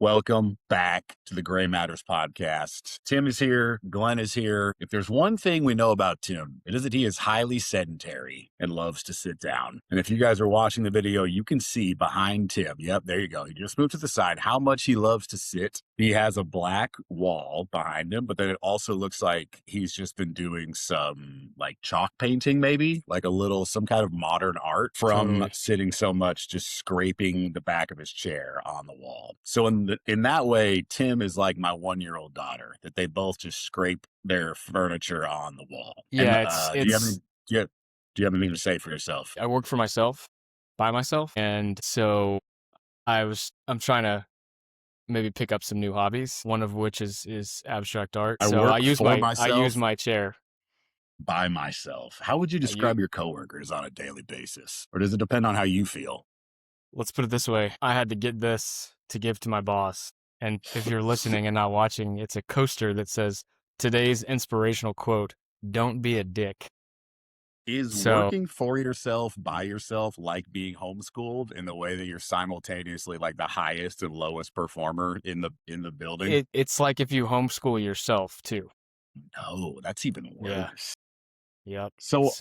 Welcome back to the Gray Matters podcast. Tim is here. Glenn is here. If there's one thing we know about Tim, it is that he is highly sedentary and loves to sit down. And if you guys are watching the video, you can see behind Tim. Yep, there you go. He just moved to the side how much he loves to sit. He has a black wall behind him, but then it also looks like he's just been doing some like chalk painting, maybe like some kind of modern art from sitting so much, just scraping the back of his chair on the wall. So in that way, Tim is like my 1-year-old daughter, that they both just scrape their furniture on the wall. Yeah, And, do you have anything to say for yourself? I work for myself, by myself, and so I'm trying to maybe pick up some new hobbies. One of which is abstract art. I use my chair by myself. How would you describe your coworkers on a daily basis, or does it depend on how you feel? Let's put it this way: I had to get this to give to my boss, and if you're listening and not watching, it's a coaster that says today's inspirational quote: "Don't be a dick." Is working for yourself, by yourself, like being homeschooled in the way that you're simultaneously like the highest and lowest performer in the building? It's like if you homeschool yourself too. No, that's even worse. Yeah. Yep. So,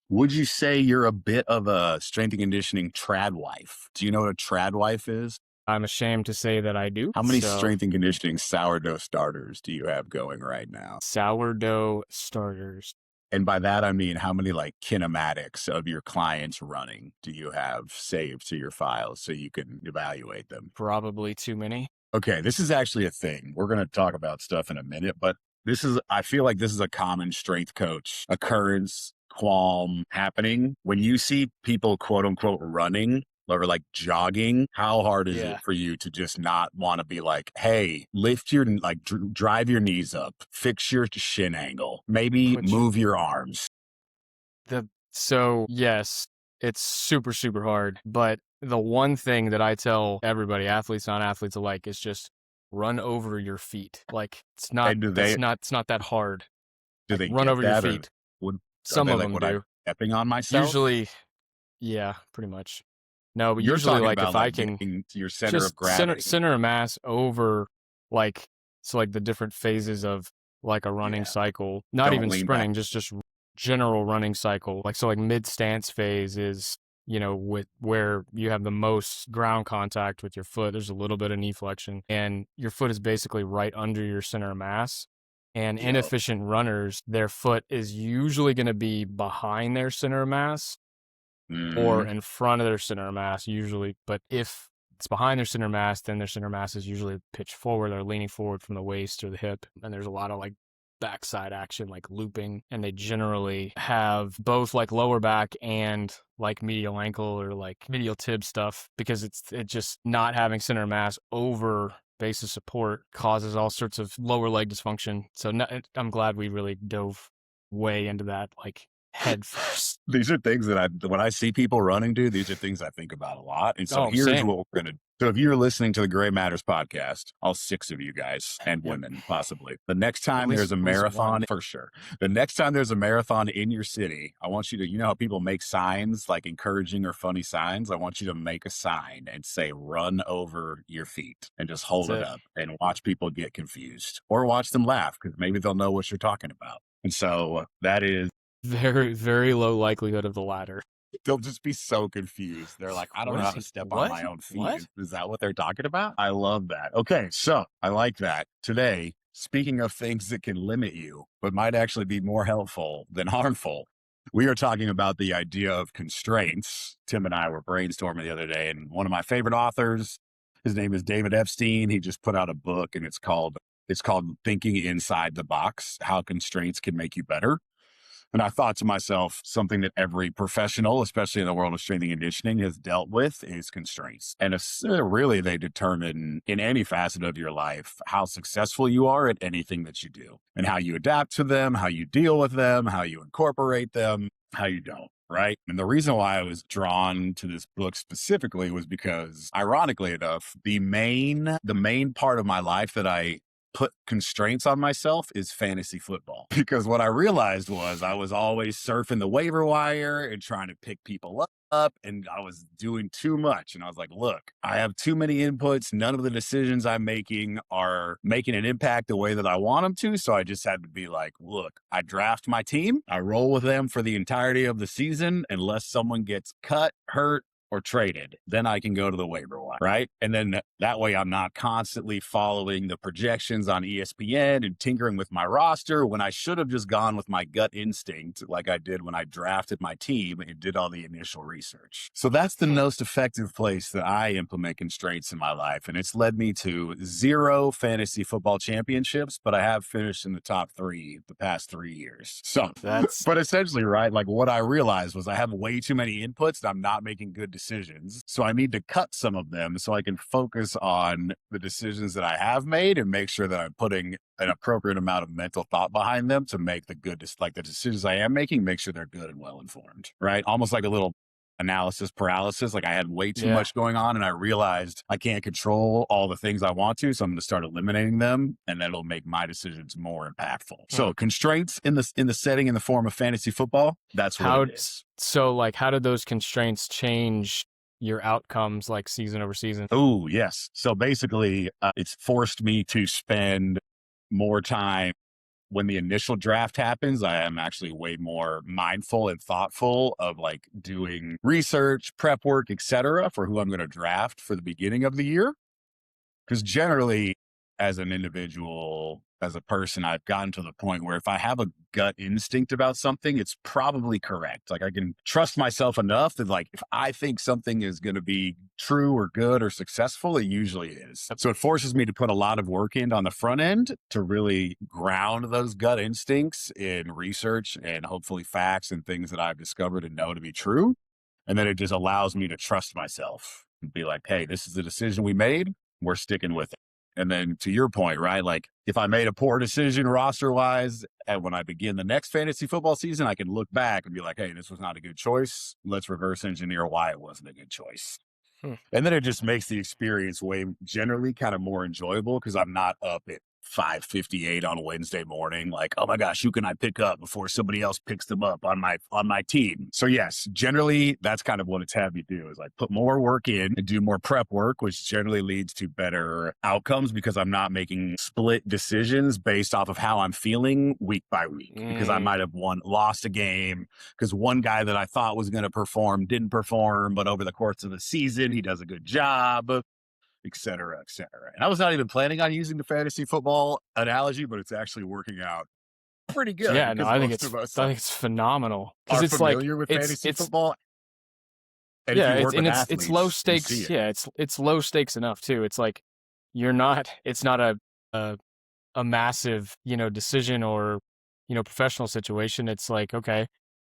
would you say you're a bit of a strength and conditioning trad wife? Do you know what a trad wife is? I'm ashamed to say that I do. How many strength and conditioning sourdough starters do you have going right now? Sourdough starters. And by that, I mean, how many like kinematics of your clients running do you have saved to your files so you can evaluate them? Probably too many. Okay, this is actually a thing. We're going to talk about stuff in a minute, but I feel like this is a common strength coach occurrence, qualm happening. When you see people quote unquote running or like jogging, how hard is it for you to just not want to be like, hey, drive your knees up, fix your shin angle, maybe move your arms? So yes, it's super, super hard. But the one thing that I tell everybody, athletes, non-athletes alike, is just run over your feet. Like it's not that hard. Do they run over your feet? Some of them do. Stepping on myself? Usually, yeah, pretty much. No, but You're usually like about, if I can your center of gravity, center of mass over like the different phases of like a running cycle, not even sprinting, just general running cycle. Like mid stance phase is, with where you have the most ground contact with your foot. There's a little bit of knee flexion and your foot is basically right under your center of mass. And inefficient runners, their foot is usually going to be behind their center of mass or in front of their center of mass usually. But if it's behind their center mass, then their center mass is usually pitched forward. They're leaning forward from the waist or the hip. And there's a lot of like backside action, like looping. And they generally have both like lower back and like medial ankle or like medial tib stuff, because it's just not having center mass over base of support causes all sorts of lower leg dysfunction. So I'm glad we really dove way into that, like head first. These are things that when I see people running, dude, these are things I think about a lot. And so here's what we're going to do. So if you're listening to the Gray Matters podcast, all 6 of you guys and women, possibly, the next time there's a marathon, for sure. The next time there's a marathon in your city, I want you to, how people make signs, like encouraging or funny signs. I want you to make a sign and say, run over your feet, and just hold it up and watch people get confused or watch them laugh, because maybe they'll know what you're talking about. And so that is very, very low likelihood of the latter. They'll just be so confused. They're like, I don't know how to step on my own feet. What? Is that what they're talking about? I love that. Okay, so I like that. Today, speaking of things that can limit you, but might actually be more helpful than harmful, we are talking about the idea of constraints. Tim and I were brainstorming the other day, and one of my favorite authors, his name is David Epstein. He just put out a book, and it's called Thinking Inside the Box: How Constraints Can Make You Better. And I thought to myself, something that every professional, especially in the world of strength and conditioning, has dealt with is constraints. And really, they determine in any facet of your life how successful you are at anything that you do, and how you adapt to them, how you deal with them, how you incorporate them, how you don't. Right. And the reason why I was drawn to this book specifically was because, ironically enough, the main part of my life that I put constraints on myself is fantasy football. Because what I realized was I was always surfing the waiver wire and trying to pick people up and I was doing too much. And I was like, look, I have too many inputs. None of the decisions I'm making are making an impact the way that I want them to. So I just had to be like, look, I draft my team. I roll with them for the entirety of the season unless someone gets cut, hurt, or traded, then I can go to the waiver wire, right? And then that way I'm not constantly following the projections on ESPN and tinkering with my roster when I should have just gone with my gut instinct like I did when I drafted my team and did all the initial research. So that's the most effective place that I implement constraints in my life. And it's led me to 0 fantasy football championships, but I have finished in the top 3 the past 3 years. So That's but essentially, right, like what I realized was I have way too many inputs and I'm not making good decisions. So I need to cut some of them so I can focus on the decisions that I have made and make sure that I'm putting an appropriate amount of mental thought behind them to make the good, like the decisions I am making, make sure they're good and well informed, right? Almost like a little analysis paralysis. Like I had way too yeah. much going on and I realized I can't control all the things I want to. So I'm going to start eliminating them and then it'll make my decisions more impactful. So constraints in the setting in the form of fantasy football, that's what it is. So like how did those constraints change your outcomes like season over season? Oh, yes. So basically it's forced me to spend more time when the initial draft happens. I am actually way more mindful and thoughtful of like doing research, prep work, etc., for who I'm going to draft for the beginning of the year. Because generally, as an individual, as a person, I've gotten to the point where if I have a gut instinct about something, it's probably correct. Like I can trust myself enough that like, if I think something is going to be true or good or successful, it usually is. So it forces me to put a lot of work in on the front end to really ground those gut instincts in research and hopefully facts and things that I've discovered and know to be true. And then it just allows me to trust myself and be like, hey, this is the decision we made. We're sticking with it. And then to your point, right? Like if I made a poor decision roster wise, and when I begin the next fantasy football season, I can look back and be like, hey, this was not a good choice. Let's reverse engineer why it wasn't a good choice. And then it just makes the experience way generally kind of more enjoyable because I'm not up at 5:58 on a Wednesday morning. Like, oh my gosh, who can I pick up before somebody else picks them up on my team? So yes, generally that's kind of what it's had me do is like put more work in and do more prep work, which generally leads to better outcomes because I'm not making split decisions based off of how I'm feeling week by week because I might have lost a game because one guy that I thought was going to perform didn't perform, but over the course of the season, he does a good job, et cetera, et cetera. And I was not even planning on using the fantasy football analogy, but it's actually working out pretty good Yeah, no, because I think most of us I think it's phenomenal because are it's like familiar with fantasy football. And if yeah, you work with it's low athletes, you see stakes. it. Yeah, it's low stakes enough too. It's like it's not a a massive, decision or, professional situation. It's like, okay,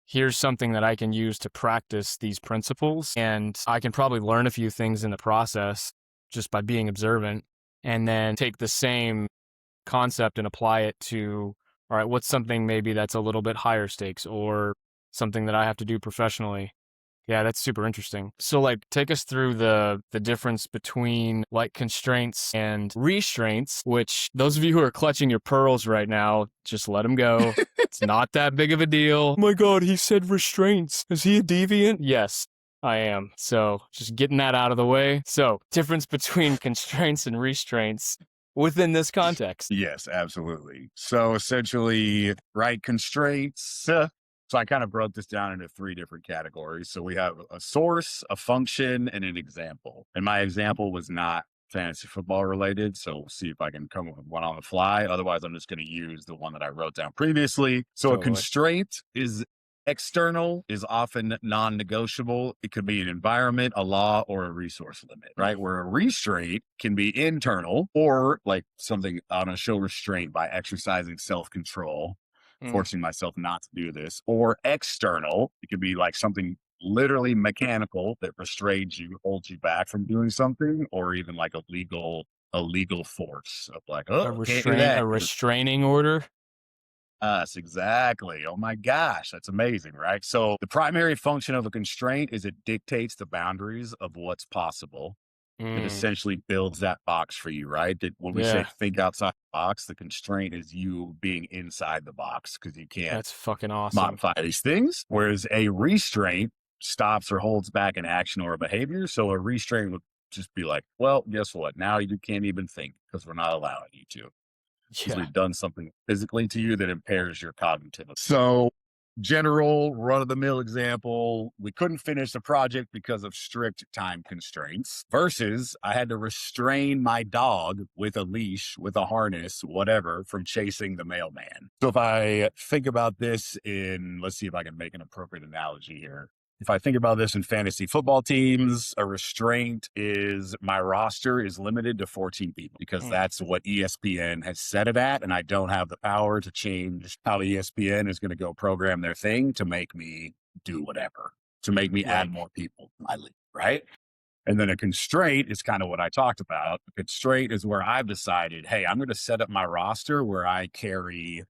here's something that I can use to practice these principles. And I can probably learn a few things in the process just by being observant and then take the same concept and apply it to, all right, what's something maybe that's a little bit higher stakes or something that I have to do professionally. Yeah, that's super interesting. So like take us through the difference between like constraints and restraints, which those of you who are clutching your pearls right now, just let them go. It's not that big of a deal. Oh my God, he said restraints. Is he a deviant? Yes, I am. So just getting that out of the way. So difference between constraints and restraints within this context. Yes, absolutely. So essentially, right, constraints. So I kind of broke this down into 3 different categories. So we have a source, a function, and an example. And my example was not fantasy football related. So we'll see if I can come up with one on the fly. Otherwise, I'm just going to use the one that I wrote down previously. So a constraint is external, is often non-negotiable. It could be an environment, a law, or a resource limit, right? Where a restraint can be internal or like something I'm going to show restraint by exercising self-control, forcing myself not to do this, or external. It could be like something literally mechanical that restrains you, holds you back from doing something, or even like a legal force of like, oh, can't do that. A restraining order. Us, exactly. Oh my gosh, that's amazing, right? So the primary function of a constraint is it dictates the boundaries of what's possible. It essentially builds that box for you, right? That when we say think outside the box, the constraint is you being inside the box because you can't That's fucking awesome. modify these things. Whereas a restraint stops or holds back an action or a behavior. So a restraint would just be like, well, guess what? Now you can't even think because we're not allowing you to, because Yeah. we've done something physically to you that impairs your cognitive. So, general run of the mill example, we couldn't finish the project because of strict time constraints, versus I had to restrain my dog with a leash, with a harness, whatever, from chasing the mailman. So, if I think about this in, let's see if I can make an appropriate analogy here. If I think about this in fantasy football teams, a restraint is my roster is limited to 14 people because Mm. that's what ESPN has set it at. And I don't have the power to change how ESPN is going to go program their thing to make me do whatever, to make me add Right. more people to my league, right? And then a constraint is kind of what I talked about. A constraint is where I've decided, hey, I'm going to set up my roster where I carry,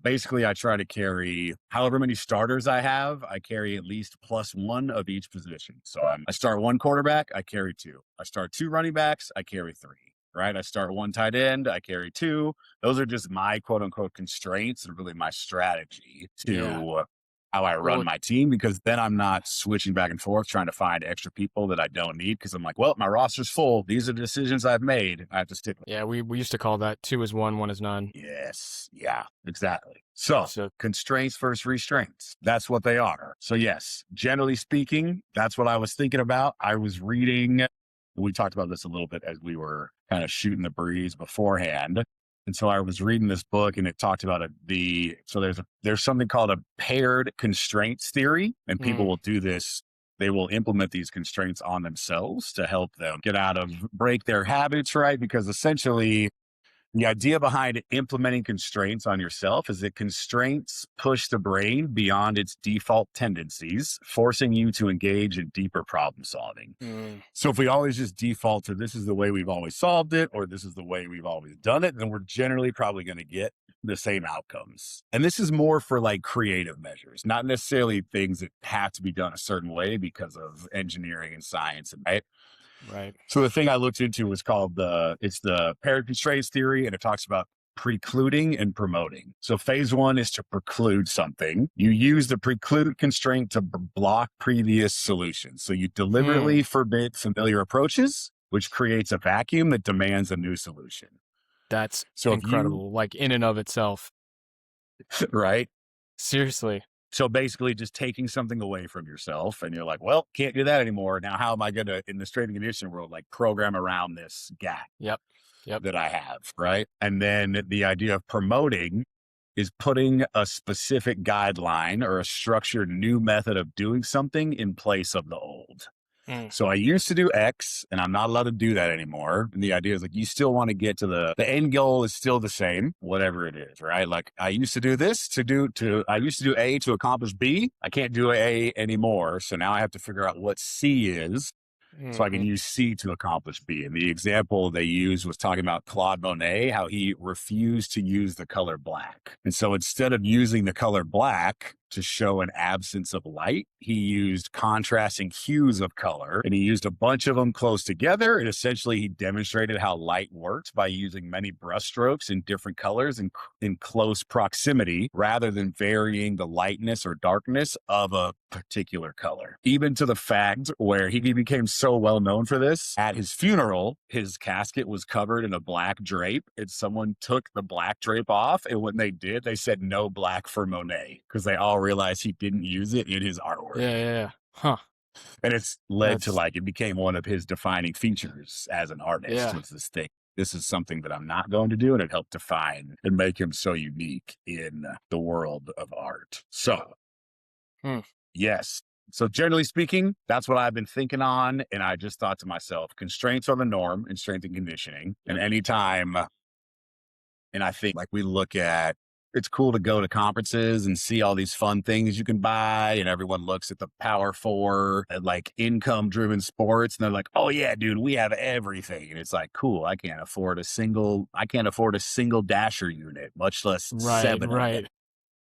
basically, I try to carry however many starters I have. I carry at least +1 of each position. So I start one quarterback, I carry two. I start two running backs, I carry three. Right. I start one tight end, I carry two. Those are just my quote unquote constraints and really my strategy Yeah. to how I run Well, my team, because then I'm not switching back and forth trying to find extra people that I don't need, because I'm like, well, my roster's full. These are the decisions I've made. I have to stick with. yeah, we used to call that 2 is 1, 1 is none. Yes. Yeah, exactly. So So constraints versus restraints. That's what they are. So yes, generally speaking, that's what I was thinking about. I was reading, we talked about this a little bit as we were kind of shooting the breeze beforehand. And so I was reading this book and it talked about there's something called a paired constraints theory, and people mm, will do this. They will implement these constraints on themselves to help them break their habits, right? Because essentially the idea behind implementing constraints on yourself is that constraints push the brain beyond its default tendencies, forcing you to engage in deeper problem solving. mm, So if we always just default to this is the way we've always solved it, or this is the way we've always done it, then we're generally probably going to get the same outcomes. And this is more for like creative measures, not necessarily things that have to be done a certain way because of engineering and science, right? right. So the thing I looked into was called it's the paired constraints theory, and it talks about precluding and promoting. So phase one is to preclude something. You use the preclude constraint to block previous solutions. So you Hmm. deliberately forbid familiar approaches, which creates a vacuum that demands a new solution. That's So if you, incredible, like, in and of itself. right? Seriously. So basically just taking something away from yourself and you're like, well, can't do that anymore. Now, how am I going to, in the strength and conditioning world, like program around this gap Yep. Yep. that I have, right? And then the idea of promoting is putting a specific guideline or a structured new method of doing something in place of the old. Mm, So I used to do X and I'm not allowed to do that anymore. And the idea is like, you still want to get to the end goal is still the same, whatever it is, right? Like I used to do this I used to do A to accomplish B. I can't do A anymore. So now I have to figure out what C is, so I can mhm, use C to accomplish B. And the example they used was talking about Claude Monet, how he refused to use the color black. And so instead of using the color black to show an absence of light, he used contrasting hues of color, and he used a bunch of them close together. And essentially he demonstrated how light works by using many brushstrokes in different colors in close proximity, rather than varying the lightness or darkness of a particular color. Even to the fact where he became so well known for this, at his funeral, his casket was covered in a black drape, and someone took the black drape off. And when they did, they said no black for Monet, because they all realized he didn't use it in his artwork. yeah, yeah, yeah. Huh. And it's led to That's like, it became one of his defining features as an artist, yeah. was this thing. This is something that I'm not going to do. And it helped define and make him so unique in the world of art. So, Hmm. yes. So generally speaking, that's what I've been thinking on. And I just thought to myself, constraints are the norm in strength and conditioning. And Yep. anytime, and I think like we look at, it's cool to go to conferences and see all these fun things you can buy. And everyone looks at the Power Four and like income driven sports. And they're like, oh yeah, dude, we have everything. And it's like, cool. I can't afford a single dasher unit, much less Right, 7 of them, right.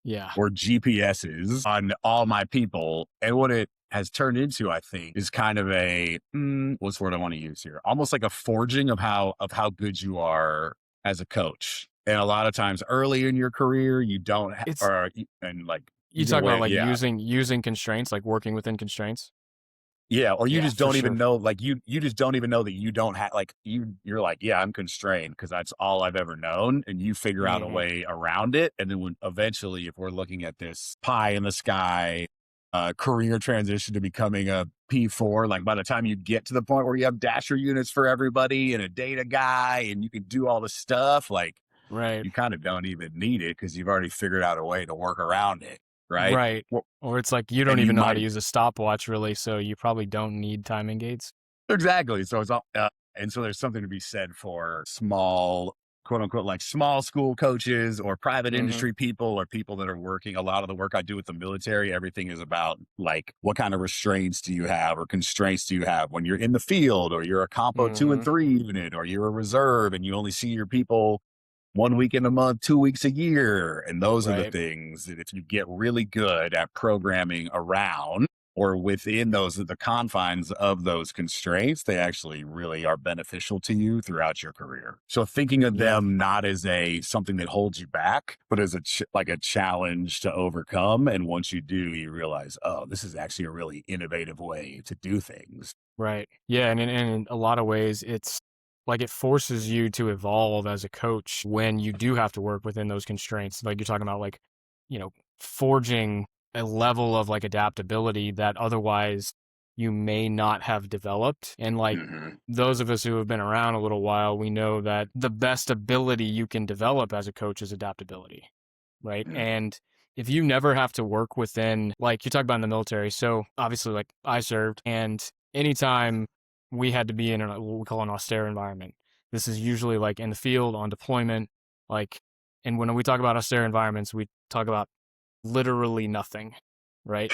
Yeah. or GPSs on all my people. And what it has turned into, I think, is kind of what's the word I want to use here? Almost like a forging of how good you are as a coach. And a lot of times early in your career, you don't, It's or, and like, You the talk about way, like yeah. using constraints, like working within constraints. Yeah, or you Yeah, just for don't even sure. know, like, you just don't even know that you don't have, like, you're like, "Yeah, I'm constrained because that's all I've ever known," and you figure out a Hmm. way around it, and then when eventually, if we're looking at this pie in the sky, career transition to becoming a P4, like, by the time you get to the point where you have dasher units for everybody and a data guy and you can do all the stuff, like, Right. you kinda don't even need it because 'cause you've already figured out a way to work around it, right? Right. Well, Or it's like you don't and you even know how to might use a stopwatch really, so you probably don't need timing gates. exactly. So it's all, and so there's something to be said for small, quote unquote, like small school coaches or private Hmm. industry people or people that are working. A lot of the work I do with the military, everything is about like what kind of restraints do you have or constraints do you have when you're in the field or you're a compo 2 and 3 unit or you're a reserve and you only see your people 1 week in a month, 2 weeks a year. And those are the Right. things that if you get really good at programming around or within those the confines of those constraints, they actually really are beneficial to you throughout your career. So thinking of Yeah. them not as a something that holds you back, but as like a challenge to overcome. And once you do, you realize, oh, this is actually a really innovative way to do things. Right. Yeah, and in a lot of ways, it's like it forces you to evolve as a coach when you do have to work within those constraints. Like you're talking about, like, you know, forging a level of like adaptability that otherwise you may not have developed. And like Hmm. those of us who have been around a little while, we know that the best ability you can develop as a coach is adaptability, right? And if you never have to work within, like you talk about in the military, so obviously, like I served, and anytime we had to be in what we call an austere environment, this is usually like in the field on deployment, like, and when we talk about austere environments, we talk about literally nothing, right?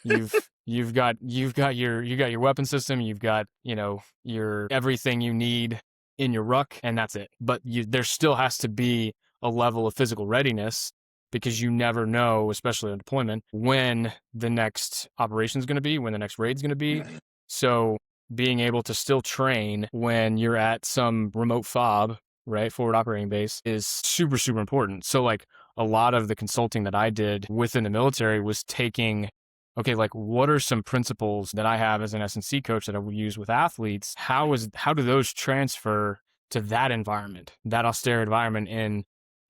You've got your weapon system, you've got, your everything you need in your ruck, and that's it. But there still has to be a level of physical readiness because you never know, especially on deployment, when the next operation is going to be, when the next raid is going to be. So being able to still train when you're at some remote fob, right, forward operating base, is super, super important. So like a lot of the consulting that I did within the military was taking, okay, like what are some principles that I have as an S&C coach that I would use with athletes? How do those transfer to that environment, that austere environment in,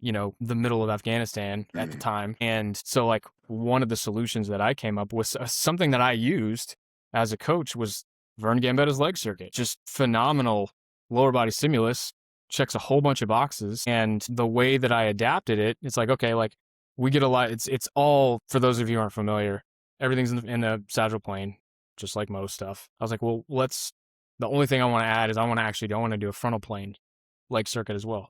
the middle of Afghanistan at the time? And so like one of the solutions that I came up with, something that I used as a coach, was Vern Gambetta's leg circuit. Just phenomenal lower body stimulus, checks a whole bunch of boxes. And the way that I adapted it, it's like, okay, like we get a lot. It's all, for those of you who aren't familiar, everything's in the sagittal plane, just like most stuff. I was like, well, the only thing I want to add is I want to do a frontal plane leg circuit as well.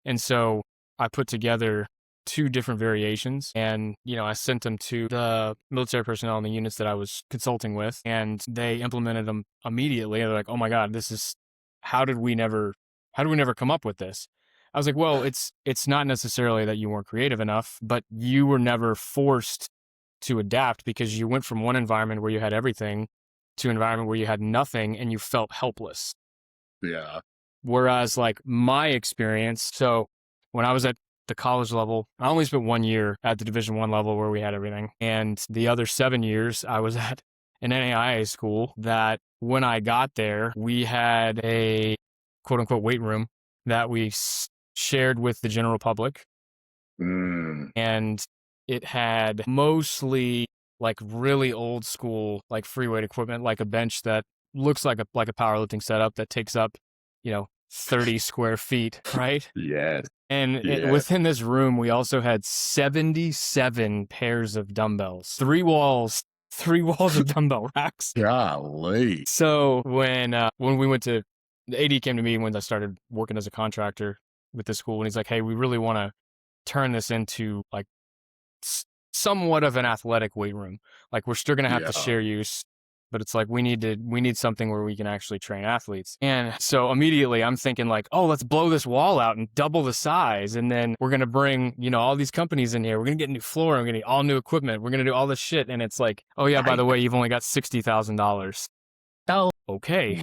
And so I put together two different variations, and I sent them to the military personnel in the units that I was consulting with, and they implemented them immediately. They're like, oh my god, this is, how did we never come up with this? I was like, well, it's not necessarily that you weren't creative enough, but you were never forced to adapt because you went from one environment where you had everything to an environment where you had nothing and you felt helpless. Yeah. Whereas like my experience, so when I was at the college level, I only spent 1 year at the Division I level where we had everything. And the other 7 years I was at an NAIA school that when I got there, we had a quote unquote weight room that we shared with the general public. Mm. And it had mostly like really old school, like free weight equipment, like a bench that looks like a powerlifting setup that takes up, 30 square feet, right? Yes. And Yes. within this room, we also had 77 pairs of dumbbells, three walls of dumbbell racks. Golly. So when we went to, the AD came to me when I started working as a contractor with the school, and he's like, "Hey, we really want to turn this into like somewhat of an athletic weight room. Like we're still gonna have to Yeah. share use, but it's like we need something where we can actually train athletes." And so immediately I'm thinking like, oh, let's blow this wall out and double the size, and then we're gonna bring all these companies in here. We're gonna get new floor. We're gonna get all new equipment. We're gonna do all this shit, and it's like, oh yeah, by I the way, you've only got $60,000. know. Okay.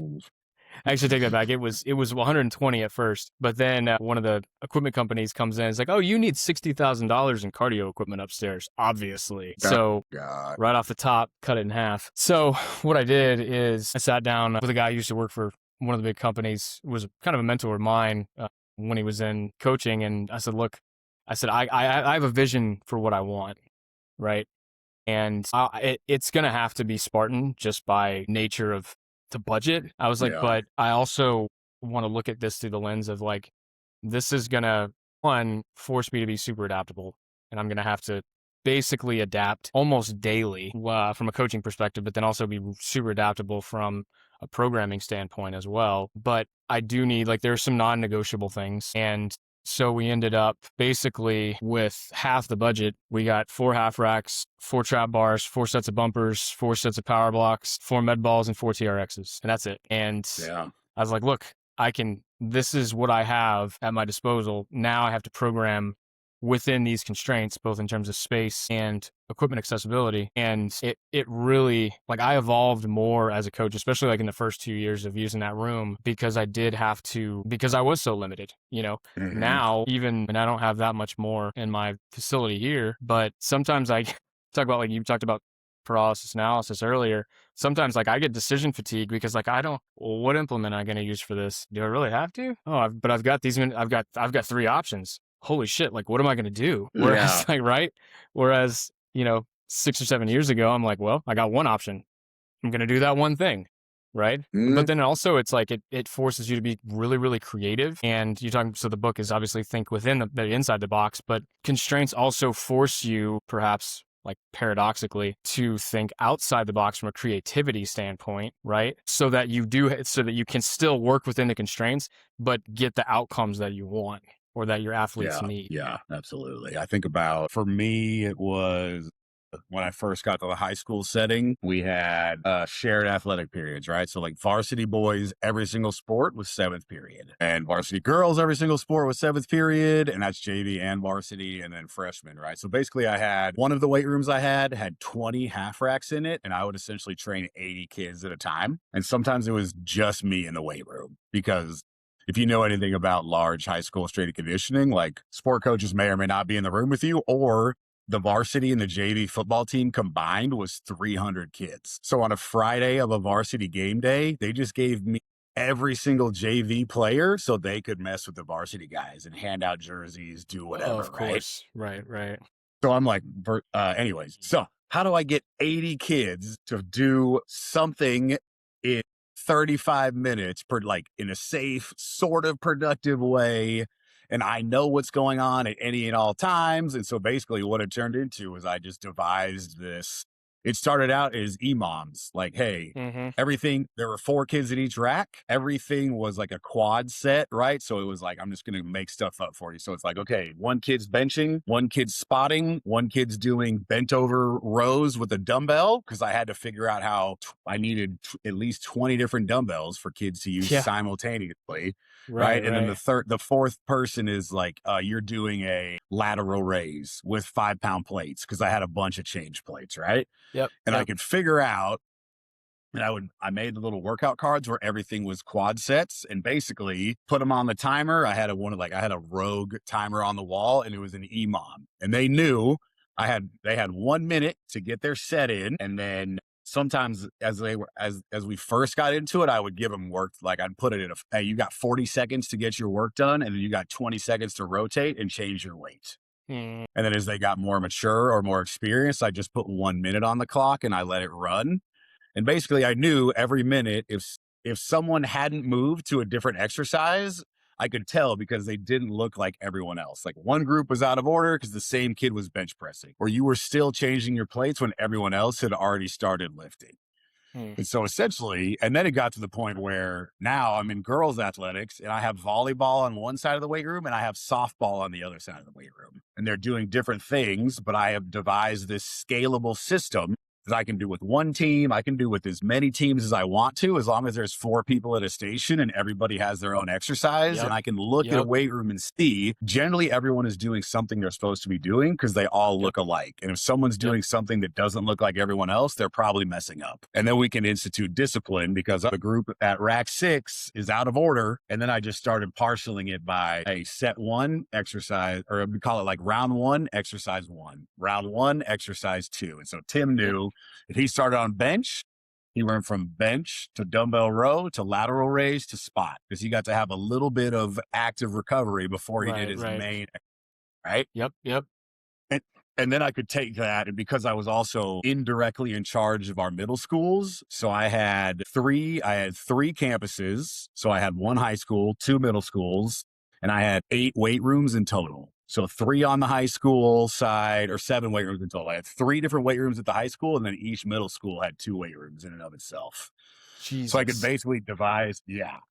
I actually take that back. It was 120 at first, but then one of the equipment companies comes in. It's like, oh, you need $60,000 in cardio equipment upstairs, obviously. Oh, So God. right off the top, cut it in half. So what I did is I sat down with a guy who used to work for one of the big companies, was kind of a mentor of mine when he was in coaching, and I said, look, I have a vision for what I want, right? And it's going to have to be Spartan just by nature of the budget. I was like, Yeah. but I also want to look at this through the lens of like, this is going to, one, force me to be super adaptable. And I'm going to have to basically adapt almost daily from a coaching perspective, but then also be super adaptable from a programming standpoint as well. But I do need, like, there's some non-negotiable things. And so we ended up basically with half the budget. We got 4 half racks, 4 trap bars, 4 sets of bumpers, 4 sets of power blocks, 4 med balls, and 4 TRXs. And that's it. And Yeah. I was like, look, this is what I have at my disposal. Now I have to program within these constraints, both in terms of space and equipment accessibility. And it really, like, I evolved more as a coach, especially like in the first 2 years of using that room, because because I was so limited, Mm-hmm. Now, even, and I don't have that much more in my facility here, but sometimes I talk about, like you talked about paralysis analysis earlier. Sometimes, like, I get decision fatigue because, like, what implement am I going to use for this? Do I really have to? Oh, but I've got 3 options. Holy shit, like, what am I going to do? Whereas, Yeah. right? Whereas, 6 or 7 years ago, I'm like, well, I got one option. I'm going to do that one thing. Right. But then also it's like, it forces you to be really, really creative. And so the book is obviously think within the inside the box, but constraints also force you, perhaps, like, paradoxically, to think outside the box from a creativity standpoint, right? So that you can still work within the constraints, but get the outcomes that you want or that your athletes need. Yeah, absolutely. I think about, for me, it was when I first got to the high school setting, we had shared athletic periods, right? So like varsity boys, every single sport was 7th period, and varsity girls, every single sport was 7th period, and that's JV and varsity, and then freshmen, right? So basically I had one of the weight rooms I had 20 half racks in it, and I would essentially train 80 kids at a time. And sometimes it was just me in the weight room, because if you know anything about large high school strength and conditioning, like, sport coaches may or may not be in the room with you, or the varsity and the JV football team combined was 300 kids. So on a Friday of a varsity game day, they just gave me every single JV player so they could mess with the varsity guys and hand out jerseys, do whatever, Of course. Right. So I'm like, anyways, so how do I get 80 kids to do something in 35 minutes like, in a safe, sort of productive way? And I know what's going on at any and all times. And so basically what it turned into was I just devised this. It started out as EMOMs, like, hey, everything, there were 4 kids in each rack. Everything was like a quad set, right? So it was like, I'm just going to make stuff up for you. So it's like, okay, 1 kid's benching, 1 kid's spotting, 1 kid's doing bent over rows with a dumbbell, because I had to figure out how I needed at least 20 different dumbbells for kids to use simultaneously. Right. And then the 4th person is like, you're doing a lateral raise with 5-pound plates, because I had a bunch of change plates. Right. And I could figure out, and I made the little workout cards where everything was quad sets, and basically put them on the timer. I had a Rogue timer on the wall, and it was an EMOM, and they knew they had 1 minute to get their set in. And then sometimes as we first got into it, I would give them work. Like, I'd put it in hey, you got 40 seconds to get your work done, and then you got 20 seconds to rotate and change your weight. And then as they got more mature or more experienced, I just put 1 minute on the clock and I let it run. And basically I knew every minute, if someone hadn't moved to a different exercise, I could tell, because they didn't look like everyone else. Like, one group was out of order because the same kid was bench pressing, or you were still changing your plates when everyone else had already started lifting. And so essentially, and then it got to the point where now I'm in girls athletics, and I have volleyball on one side of the weight room and I have softball on the other side of the weight room, and they're doing different things, but I have devised this scalable system that I can do with one team. I can do with as many teams as I want to, as long as there's 4 people at a station and everybody has their own exercise. Yep. And I can look at a Yep. weight room and see generally everyone is doing something they're supposed to be doing because they all look alike. And if someone's doing something that doesn't look like everyone else, they're probably messing up. And then we can institute discipline because the group at rack 6 is out of order. And then I just started parceling it by a set 1 exercise, or we call it like round 1, exercise 1, round 1, exercise 2. And so Tim knew if he started on bench, he went from bench to dumbbell row to lateral raise to spot because he got to have a little bit of active recovery before he did his main, right? Yep. And then I could take that. And because I was also indirectly in charge of our middle schools, so I had three campuses. So I had 1 high school, 2 middle schools, and I had 8 weight rooms in total. So 3 on the high school side, or 7 weight rooms in total. I had 3 different weight rooms at the high school, and then each middle school had 2 weight rooms in and of itself. Jesus. So I could basically devise,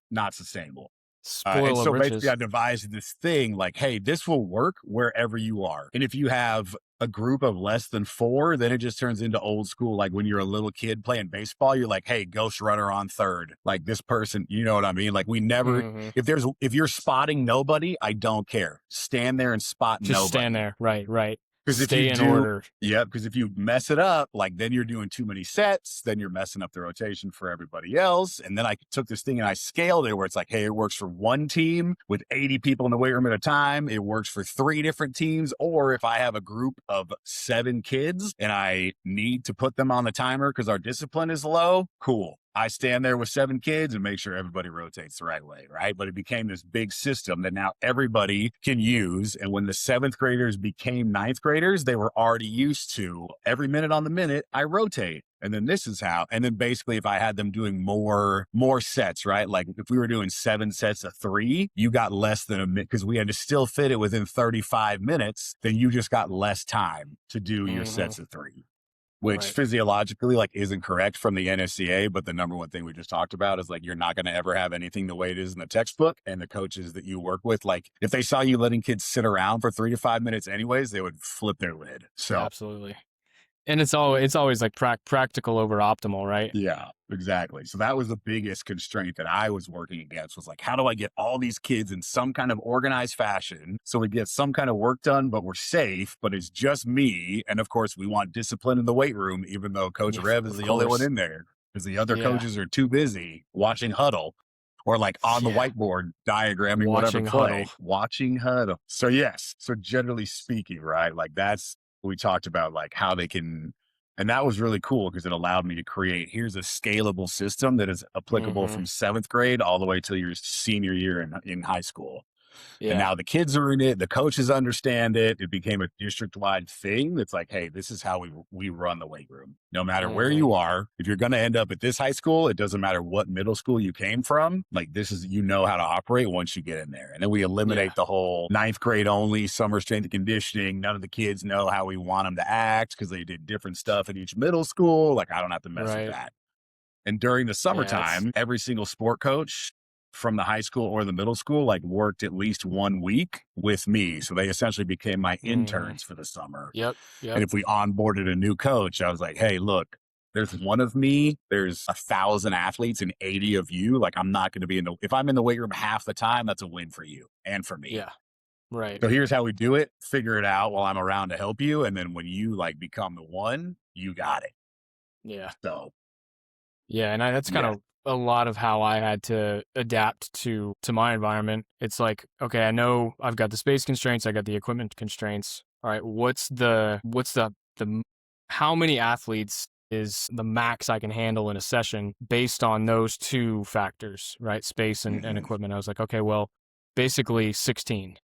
not sustainable. Spoil of riches. Basically I devised this thing like, hey, this will work wherever you are. And if you have a group of less than 4, then it just turns into old school. Like when you're a little kid playing baseball, you're like, hey, ghost runner on third. Like this person, you know what I mean? Like we never, if you're spotting nobody, I don't care. Stand there and spot nobody. Just stand there. Right. Because if you do, because if you mess it up, like then you're doing too many sets, then you're messing up the rotation for everybody else. And then I took this thing and I scaled it where it's like, hey, it works for 1 team with 80 people in the weight room at a time. It works for 3 different teams. Or if I have a group of 7 kids and I need to put them on the timer because our discipline is low, cool. I stand there with 7 kids and make sure everybody rotates the right way, right? But it became this big system that now everybody can use. And when the 7th graders became 9th graders, they were already used to every minute on the minute, I rotate. And then this is how, and then basically if I had them doing more sets, right? Like if we were doing 7 sets of 3, you got less than a minute because we had to still fit it within 35 minutes. Then you just got less time to do your sets of 3. Which physiologically like isn't correct from the NSCA, but the number one thing we just talked about is like you're not going to ever have anything the way it is in the textbook. And the coaches that you work with, like if they saw you letting kids sit around for 3 to 5 minutes anyways, they would flip their lid. So absolutely. And it's always like practical over optimal, right? Yeah, exactly. So that was the biggest constraint that I was working against was like, how do I get all these kids in some kind of organized fashion so we get some kind of work done, but we're safe, but it's just me. And of course, we want discipline in the weight room, even though Coach Rev is the only one in there because the other coaches are too busy watching huddle or like on the whiteboard diagramming watching huddle. So yes. So generally speaking, right? Like that's, we talked about like how they can, and that was really cool because it allowed me to create, here's a scalable system that is applicable from 7th grade all the way till your senior year in high school. Yeah. And now the kids are in it. The coaches understand it. It became a district-wide thing. That's like, hey, this is how we run the weight room. No matter where you are, if you're going to end up at this high school, it doesn't matter what middle school you came from. Like this is, you know how to operate once you get in there. And then we eliminate the whole 9th grade only summer strength and conditioning. None of the kids know how we want them to act because they did different stuff at each middle school. Like I don't have to mess with that. And during the summertime, every single sport coach from the high school or the middle school, like worked at least 1 week with me. So they essentially became my interns for the summer. Yep. And if we onboarded a new coach, I was like, hey, look, there's 1 of me, there's 1,000 athletes and 80 of you. Like I'm not going to be if I'm in the weight room half the time, that's a win for you and for me. Yeah. Right. So here's how we do it. Figure it out while I'm around to help you. And then when you like become the one, you got it. Yeah. So. Yeah. And that's kind of a lot of how I had to adapt to my environment. It's like, okay, I know I've got the space constraints, I got the equipment constraints. All right, what's the how many athletes is the max I can handle in a session based on those 2 factors, right? Space and equipment. I was like, okay, well, basically 16.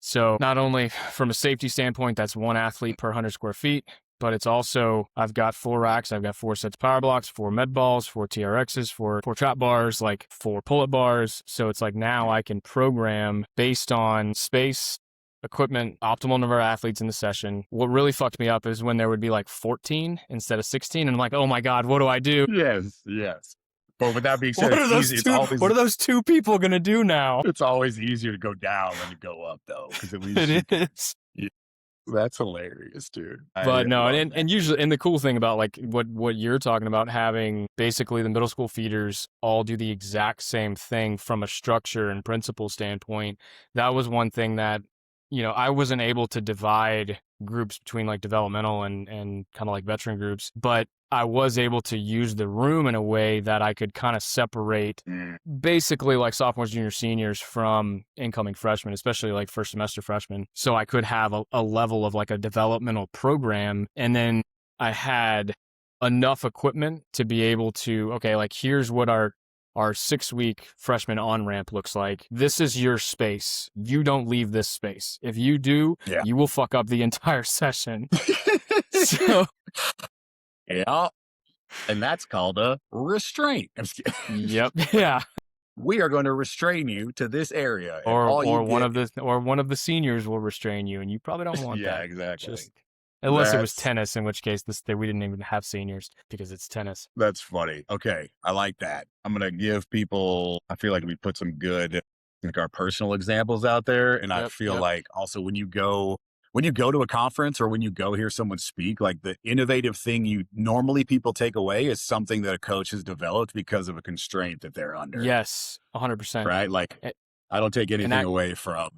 So not only from a safety standpoint, that's 1 athlete per 100 square feet, but it's also, I've got 4 racks, I've got 4 sets of power blocks, 4 med balls, 4 TRXs, 4 trap bars, like 4 pull-up bars. So it's like now I can program based on space, equipment, optimal number of athletes in the session. What really fucked me up is when there would be like 14 instead of 16. And I'm like, oh my God, what do I do? Yes. But with that being said, what are those 2 people going to do now? It's always easier to go down than to go up though. Because at least it is. That's hilarious, dude. I But no, love and that. usually, and the cool thing about like what you're talking about, having basically the middle school feeders all do the exact same thing from a structure and principle standpoint, that was one thing that, I wasn't able to divide groups between like developmental and kind of like veteran groups, but I was able to use the room in a way that I could kind of separate Mm, basically like sophomores, juniors, seniors from incoming freshmen, especially like first semester freshmen. So I could have a level of like a developmental program. And then I had enough equipment to be able to, okay, like here's what our 6 week freshman on ramp looks like. This is your space. You don't leave this space. If you do, yeah. you will fuck up the entire session. So, Yeah. And that's called a restraint. I'm just kidding. yep. Yeah. We are going to restrain you to this area, and Or all you or get. one of the seniors will restrain you, and you probably don't want Yeah, that. exactly. Just unless it was That's tennis, in which case we didn't even have seniors because it's tennis. that's funny. Okay, I like that. I'm gonna give people. I feel like we put some good, like our personal examples out there, and I Yep, feel yep. like also when you go to a conference or when you go hear someone speak, like the innovative thing you normally people take away is something that a coach has developed because of a constraint that they're under. Yes, 100%. Right? Like, A- I don't take And anything that, away from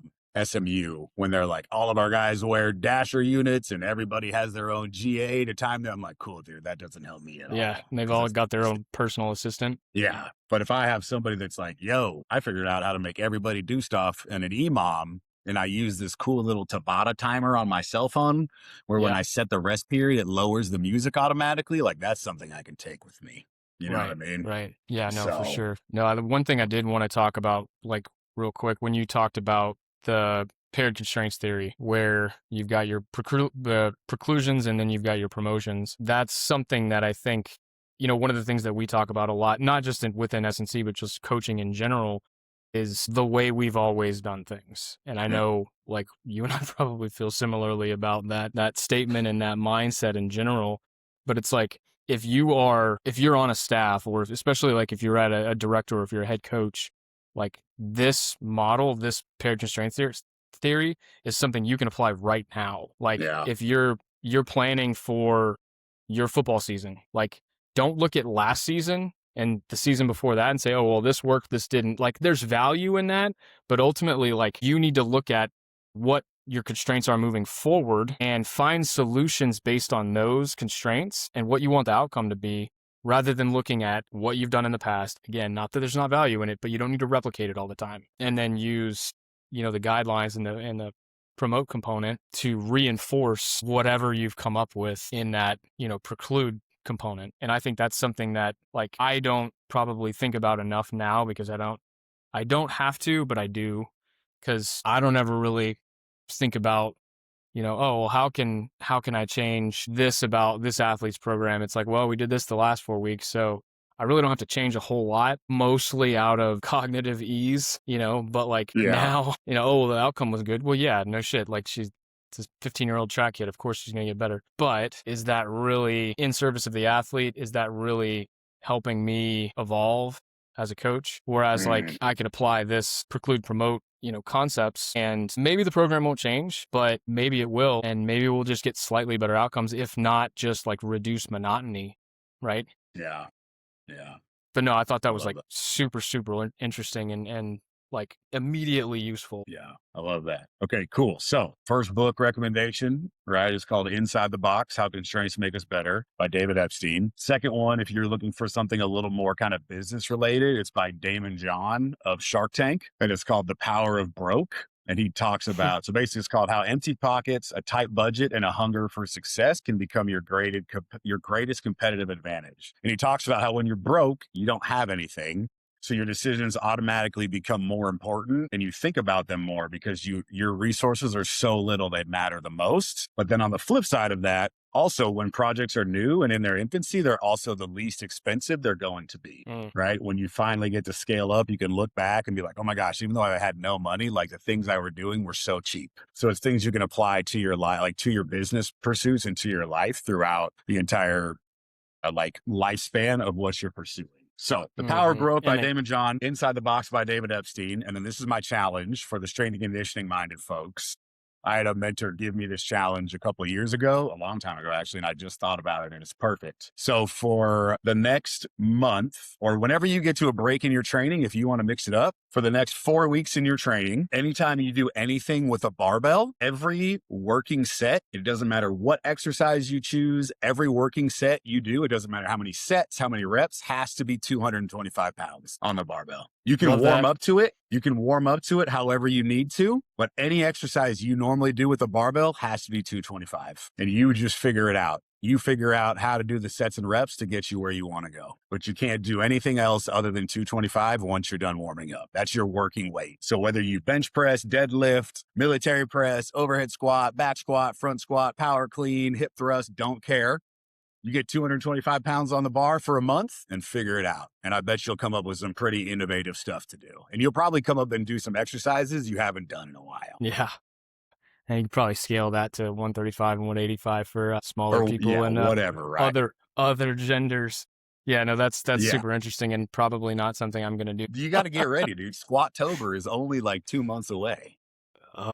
SMU when they're like, all of our guys wear dasher units and everybody has their own GA to time them. I'm like, cool, dude, that doesn't help me at yeah, all. and they've Cause all it's, got their own personal assistant. yeah. But if I have somebody that's like, yo, I figured out how to make everybody do stuff and an EMOM, and I use this cool little Tabata timer on my cell phone where when Yeah, I set the rest period, it lowers the music automatically. Like, that's something I can take with me. You know what I right, mean? right. Yeah, no, for So, sure. No, the one thing I did want to talk about, like real quick, when you talked about the paired constraints theory, where you've got your the preclusions and then you've got your promotions, that's something that I think, one of the things that we talk about a lot, not just within S&C, but just coaching in general, is the way we've always done things. And I mm, know like you and I probably feel similarly about that statement and that mindset in general. But it's like if you're on a staff, or especially like if you're at a director or if you're a head coach, like this model, this paired constraint theory is something you can apply right now. Like yeah. if you're planning for your football season, like don't look at last season and the season before that and say, oh, well, this worked, this didn't. Like, there's value in that. But ultimately, like, you need to look at what your constraints are moving forward and find solutions based on those constraints and what you want the outcome to be, rather than looking at what you've done in the past. Again, not that there's not value in it, but you don't need to replicate it all the time. And then use, the guidelines and the promote component to reinforce whatever you've come up with in that, preclude component. And I think that's something that like I don't probably think about enough now, because I don't have to, but I do, because I don't ever really think about, oh, well, how can I change this about this athlete's program? It's like, well, we did this the last 4 weeks, so I really don't have to change a whole lot, mostly out of cognitive ease, but like Yeah. now, oh, well, the outcome was good. Well, yeah, no shit. Like she's a 15-year-old track kid. Of course she's going to get better. But is that really in service of the athlete? Is that really helping me evolve as a coach? Whereas like Mm, I could apply this preclude promote, concepts, and maybe the program won't change, but maybe it will. And maybe we'll just get slightly better outcomes, if not just like reduce monotony. Right. yeah. Yeah. But no, I thought I that was love like that. super, super interesting and like immediately useful. Yeah, I love that. Okay, cool. So, first book recommendation, right, is called Inside the Box: How Constraints Make Us Better by David Epstein. Second one, if you're looking for something a little more kind of business related, it's by Damon John of Shark Tank, and it's called The Power of Broke. And he talks about, so basically, it's called how empty pockets, a tight budget, and a hunger for success can become your greatest competitive advantage. And he talks about how when you're broke, you don't have anything. So your decisions automatically become more important and you think about them more because your resources are so little they matter the most. But then on the flip side of that, also when projects are new and in their infancy, they're also the least expensive they're going to be. Mm, Right. When you finally get to scale up, you can look back and be like, oh my gosh, even though I had no money, like the things I were doing were so cheap. So it's things you can apply to your life, like to your business pursuits and to your life throughout the entire like lifespan of what you're pursuing. So, The Power of mm-hmm. Growth by And it, Damon John, Inside the Box by David Epstein. And then this is my challenge for the strength and conditioning minded folks. I had a mentor give me this challenge a couple of years ago, a long time ago, actually, and I just thought about it and it's perfect. So for the next month or whenever you get to a break in your training, if you want to mix it up for the next 4 weeks in your training, anytime you do anything with a barbell, every working set, it doesn't matter what exercise you choose, every working set you do, it doesn't matter how many sets, how many reps, has to be 225 pounds on the barbell. You can Love warm that. up to it. You can warm up to it however you need to, but any exercise you normally do with a barbell has to be 225. And you just figure it out. You figure out how to do the sets and reps to get you where you want to go. But you can't do anything else other than 225 once you're done warming up. That's your working weight. So whether you bench press, deadlift, military press, overhead squat, back squat, front squat, power clean, hip thrust, don't care. You get 225 pounds on the bar for a month and figure it out. And I bet you'll come up with some pretty innovative stuff to do. And you'll probably come up and do some exercises you haven't done in a while. Yeah. And you could probably scale that to 135 and 185 for smaller Or people yeah, and whatever, right? other genders. Yeah, no, that's Yeah. super interesting and probably not something I'm gonna do. You got to get ready, dude. Squat-tober is only like 2 months away. Oh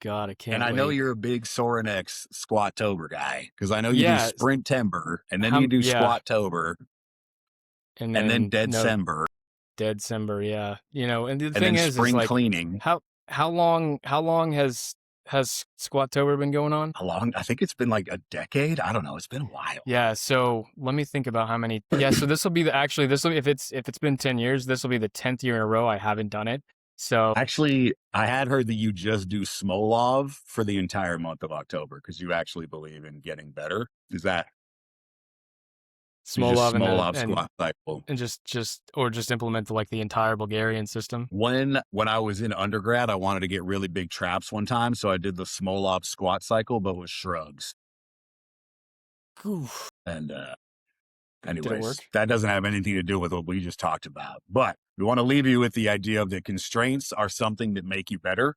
God, I can't And I wait. know you're a big Sorenex Squat-tober guy because I know you do Yeah, Sprint Timber and then you do yeah, Squat-tober and and then then Dead no December dead December. Yeah, you know, and the and thing then is spring like cleaning. how long has Squattober been going on? How long? I think it's been like a decade. I don't know. It's been a while. Yeah, so let me think about how many. Yeah, so this will be if it's been 10 years, this will be the 10th year in a row I haven't done it. So Actually, I had heard that you just do Smolov for the entire month of October because you actually believe in getting better. Is that you small just love Smolov and squat cycle? and just implement like the entire Bulgarian system. When I was in undergrad, I wanted to get really big traps one time, so I did the Smolov squat cycle, but with shrugs. Oof. And Did it anyways, work? that doesn't have anything to do with what we just talked about. But we want to leave you with the idea of that constraints are something that make you better.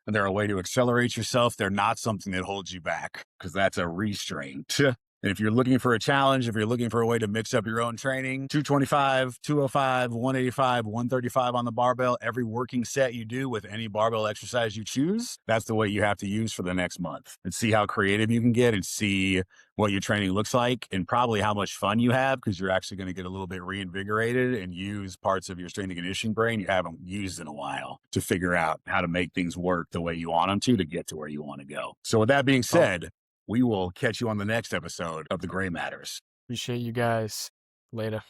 And they're a way to accelerate yourself. They're not something that holds you back because that's a restraint. And if you're looking for a challenge, if you're looking for a way to mix up your own training, 225, 205, 185, 135 on the barbell, every working set you do with any barbell exercise you choose, that's the way you have to use for the next month. And see how creative you can get and see what your training looks like and probably how much fun you have because you're actually going to get a little bit reinvigorated and use parts of your strength and conditioning brain you haven't used in a while to figure out how to make things work the way you want them to get to where you want to go. So with that being said, we will catch you on the next episode of The Gray Matters. Appreciate you guys. Later.